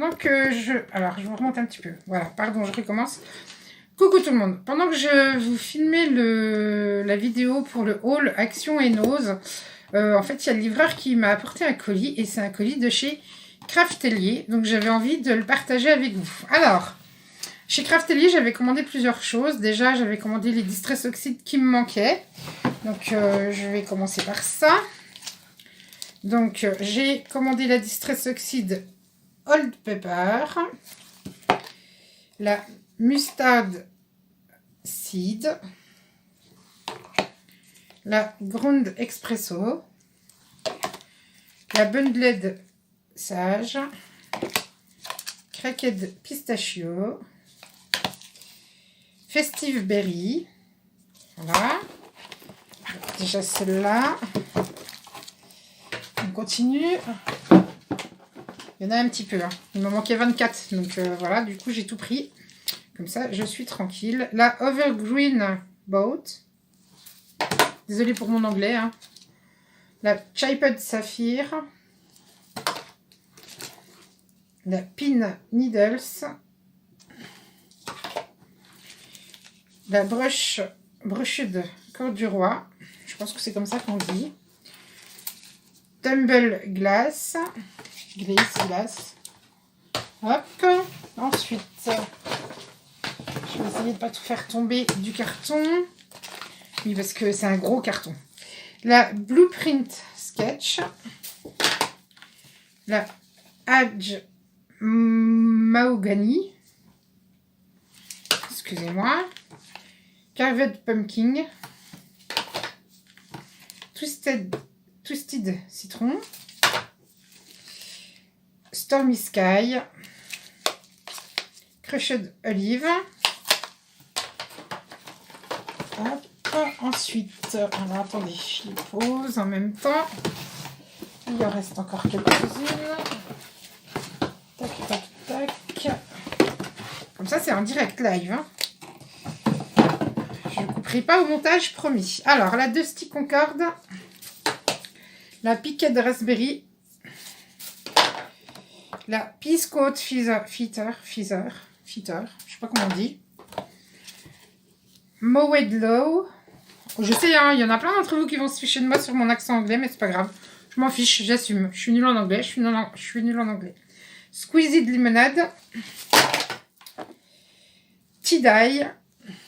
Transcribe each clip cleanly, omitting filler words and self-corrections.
pendant que je... Alors, je vous remonte un petit peu. Voilà, pardon, je recommence. Coucou tout le monde. Pendant que je vous filmais la vidéo pour le haul Action et Nose, en fait, il y a le livreur qui m'a apporté un colis. Et c'est un colis de chez Craftelier. Donc, j'avais envie de le partager avec vous. Alors, chez Craftelier, j'avais commandé plusieurs choses. Déjà, j'avais commandé les Distress Oxide qui me manquaient. Donc, je vais commencer par ça. Donc, j'ai commandé la Distress Oxide Old Pepper, la Mustard Seed, la Ground Espresso, la Bundled Sage, Cracked Pistachio, Festive Berry, voilà, déjà celle-là. On continue. Il y en a un petit peu. Hein. Il me manquait 24. Donc voilà, du coup, j'ai tout pris. Comme ça, je suis tranquille. La Overgreen Boat. Désolée pour mon anglais. Hein. La Chipped Sapphire. La Pin Needles. La Brushed Corde du Roi. Je pense que c'est comme ça qu'on dit. Tumble Glass. Glace. Hop. Ensuite, je vais essayer de ne pas tout faire tomber du carton. Oui, parce que c'est un gros carton. La Blueprint Sketch. La Hadge Mahogany. Excusez-moi. Carved Pumpkin. Twisted Citron. Stormy Sky, Crushed Olive. Hop. Ensuite, alors attendez, je les pose en même temps. Il en reste encore quelques-unes. Tac, tac, tac. Comme ça, c'est en direct live. Hein. Je ne couperai pas au montage, promis. Alors, la Dusty Concorde, la Piquet de Raspberry. La Peacecoat Feather, je sais pas comment on dit. Mowed Low. Je sais, hein, il y en a plein d'entre vous qui vont se ficher de moi sur mon accent anglais, mais c'est pas grave. Je m'en fiche, j'assume. Je suis nulle en anglais, je suis nulle en anglais. Squeezed Lemonade. Tie-dye.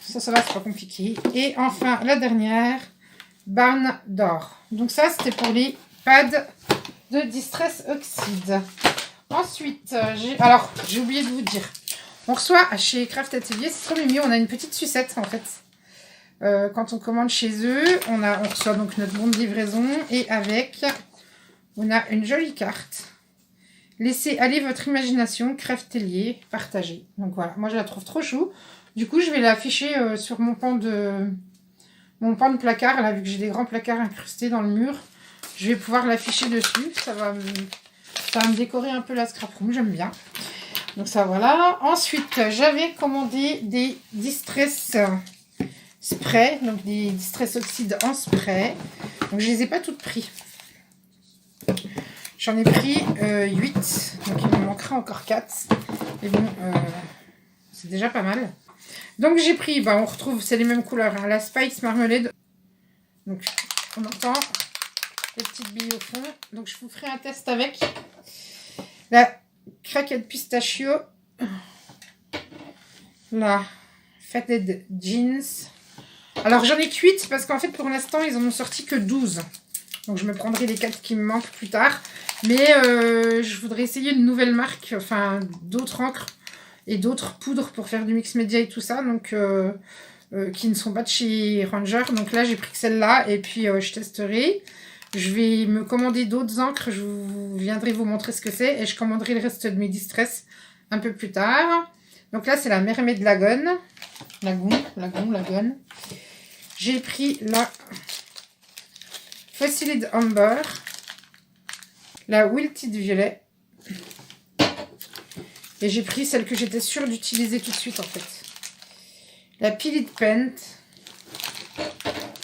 Ça va, c'est pas compliqué. Et enfin, la dernière, Barn d'or. Donc ça, c'était pour les pads de Distress Oxide. Ensuite, j'ai oublié de vous dire, on reçoit chez Craft Atelier, c'est trop mignon, on a une petite sucette en fait. Quand on commande chez eux, on reçoit donc notre bon de livraison et avec, on a une jolie carte. Laissez aller votre imagination, Craft Atelier, partagez. Donc voilà, moi je la trouve trop chou. Du coup, je vais l'afficher sur mon pan de placard, là, vu que j'ai des grands placards incrustés dans le mur. Je vais pouvoir l'afficher dessus, ça va me décorer un peu la scrap room, j'aime bien. Donc ça, voilà. Ensuite, j'avais commandé des Distress Spray, donc des Distress Oxide en spray. Donc je les ai pas toutes pris. J'en ai pris 8, donc il me manquera encore 4. Et bon, c'est déjà pas mal. Donc j'ai pris, on retrouve, c'est les mêmes couleurs, hein, la Spice Marmalade. Donc on entend les petites billes au fond. Donc je vous ferai un test avec. La Cracked Pistachio. La Fatted Jeans. Alors j'en ai que 8 parce qu'en fait pour l'instant ils en ont sorti que 12. Donc je me prendrai les 4 qui me manquent plus tard. Mais je voudrais essayer une nouvelle marque, enfin d'autres encres et d'autres poudres pour faire du mix média et tout ça. Donc qui ne sont pas de chez Ranger. Donc là j'ai pris que celle-là et puis je testerai. Je vais me commander d'autres encres, je viendrai vous montrer ce que c'est et je commanderai le reste de mes Distress un peu plus tard. Donc là, c'est la Mermaid Lagoon. Lagoon. J'ai pris la Fossilid Amber, la Wilted Violet et j'ai pris celle que j'étais sûre d'utiliser tout de suite en fait. La Piled Paint.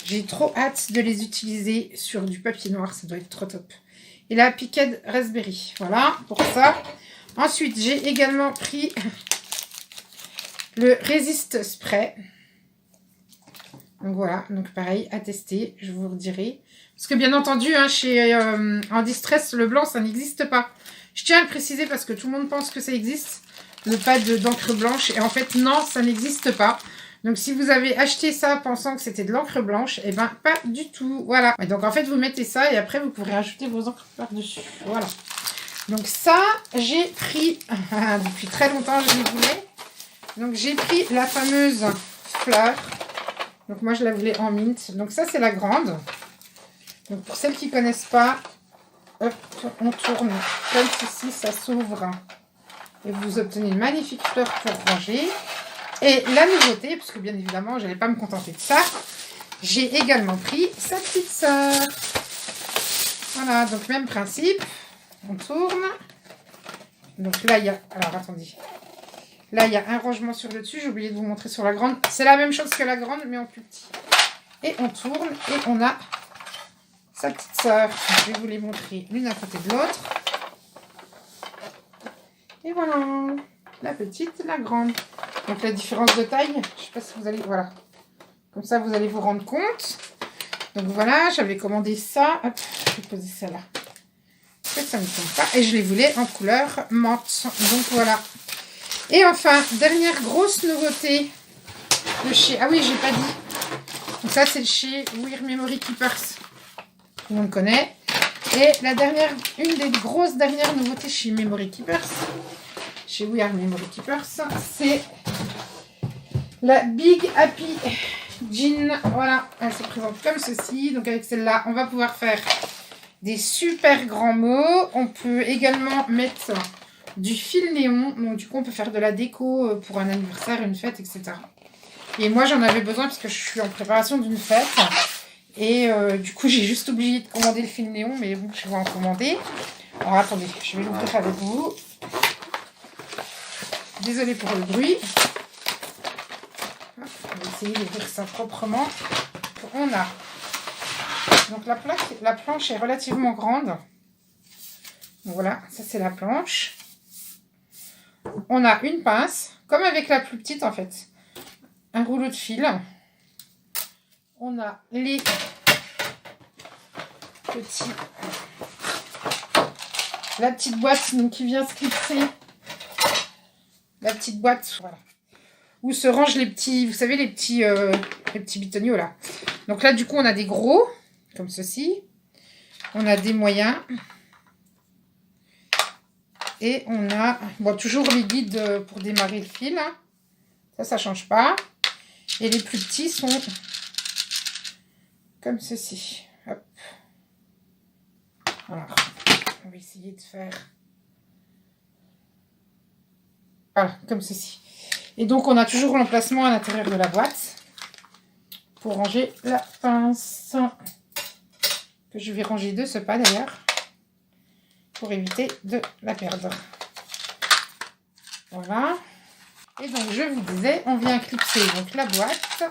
J'ai trop hâte de les utiliser sur du papier noir, ça doit être trop top. Et la Piquet Raspberry, voilà, pour ça. Ensuite, j'ai également pris le Resist Spray. Donc voilà, donc pareil, à tester, je vous redirai. Parce que bien entendu, hein, en Distress, le blanc, ça n'existe pas. Je tiens à le préciser parce que tout le monde pense que ça existe, le pad d'encre blanche. Et en fait, non, ça n'existe pas. Donc si vous avez acheté ça pensant que c'était de l'encre blanche, eh ben pas du tout. Voilà. Et donc en fait, vous mettez ça et après, vous pourrez ajouter vos encres par-dessus. Voilà. Donc ça, j'ai pris, depuis très longtemps, je les voulais. Donc j'ai pris la fameuse fleur. Donc moi je la voulais en mint. Donc ça c'est la grande. Donc pour celles qui ne connaissent pas, hop, on tourne comme ceci, ça s'ouvre. Et vous obtenez une magnifique fleur pour ranger. Et la nouveauté, parce que bien évidemment je n'allais pas me contenter de ça, j'ai également pris sa petite sœur. Voilà, donc même principe. On tourne. Donc là il y a... Alors attendez. Là, il y a un rangement sur le dessus. J'ai oublié de vous montrer sur la grande. C'est la même chose que la grande, mais en plus petit. Et on tourne et on a sa petite sœur. Je vais vous les montrer l'une à côté de l'autre. Et voilà. La petite, la grande. Donc la différence de taille, je ne sais pas si vous allez... Voilà. Comme ça, vous allez vous rendre compte. Donc voilà, j'avais commandé ça. Hop, je vais poser ça là. Ça ne me tombe pas. Et je les voulais en couleur menthe. Donc voilà. Et enfin, dernière grosse nouveauté de chez... Ah oui, j'ai pas dit. Donc ça, c'est chez Weird Memory Keepers. Tout le monde connaît. Et la dernière, une des grosses dernières nouveautés chez Memory Keepers, chez Weird Memory Keepers, c'est la Big Happy Jean. Voilà, elle se présente comme ceci. Donc avec celle-là, on va pouvoir faire des super grands mots. On peut également mettre... du fil néon, donc du coup on peut faire de la déco pour un anniversaire, une fête, etc. Et moi j'en avais besoin parce que je suis en préparation d'une fête et du coup j'ai juste oublié de commander le fil néon, mais bon je vais en commander. Alors attendez, je vais l'ouvrir avec vous. Désolée pour le bruit. On va essayer d'ouvrir ça proprement. On a donc la planche est relativement grande. Donc voilà, ça c'est la planche. On a une pince, comme avec la plus petite en fait. Un rouleau de fil. On a les petits... La petite boîte donc, qui vient se clipser. La petite boîte, voilà. Où se rangent les petits, vous savez, les petits bitonniers là. Donc là, du coup, on a des gros, comme ceci. On a des moyens. Et on a bon, toujours les guides pour démarrer le fil. Ça ne change pas. Et les plus petits sont comme ceci. Hop. Voilà. On va essayer de faire... Voilà, comme ceci. Et donc, on a toujours l'emplacement à l'intérieur de la boîte pour ranger la pince. Que je vais ranger de ce pas d'ailleurs. Pour éviter de la perdre. Voilà. Et donc je vous disais, on vient clipser donc la boîte.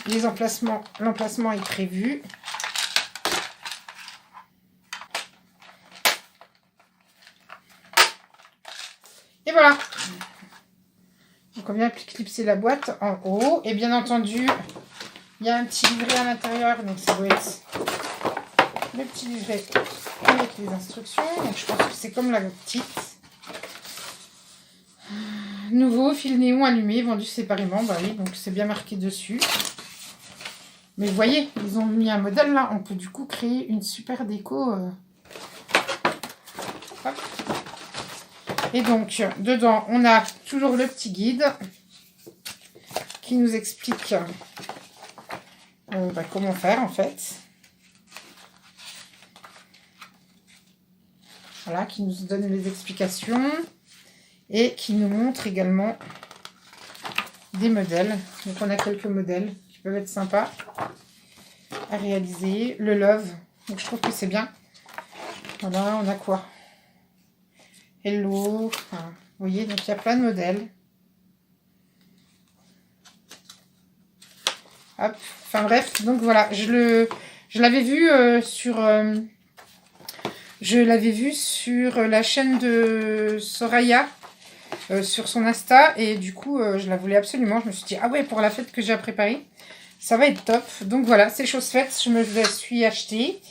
Les emplacements, l'emplacement est prévu. Et voilà. Donc on vient clipser la boîte en haut. Et bien entendu, il y a un petit livret à l'intérieur. Donc ça doit être le petit livret avec les instructions. Donc je pense que c'est comme la petite. Nouveau fil néon allumé, vendu séparément. Bah oui, donc c'est bien marqué dessus. Mais vous voyez, ils ont mis un modèle là. On peut du coup créer une super déco. Hop. Et donc, dedans, on a toujours le petit guide qui nous explique comment faire en fait. Voilà, qui nous donne les explications et qui nous montre également des modèles. Donc on a quelques modèles qui peuvent être sympas à réaliser. Le Love, donc je trouve que c'est bien. Voilà, on a quoi? Hello, enfin, vous voyez, donc il y a plein de modèles. Hop, enfin bref, donc voilà, je l'avais vu sur Je l'avais vue sur la chaîne de Soraya, sur son Insta. Et du coup, je la voulais absolument. Je me suis dit, ah ouais, pour la fête que j'ai préparée, ça va être top. Donc voilà, c'est chose faite. Je me la suis achetée.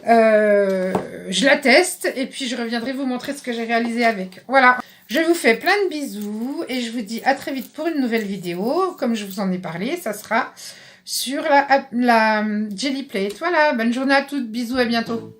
Je la teste et puis je reviendrai vous montrer ce que j'ai réalisé avec. Voilà, je vous fais plein de bisous et je vous dis à très vite pour une nouvelle vidéo. Comme je vous en ai parlé, ça sera sur la Jelly Plate. Voilà, bonne journée à toutes, bisous, à bientôt.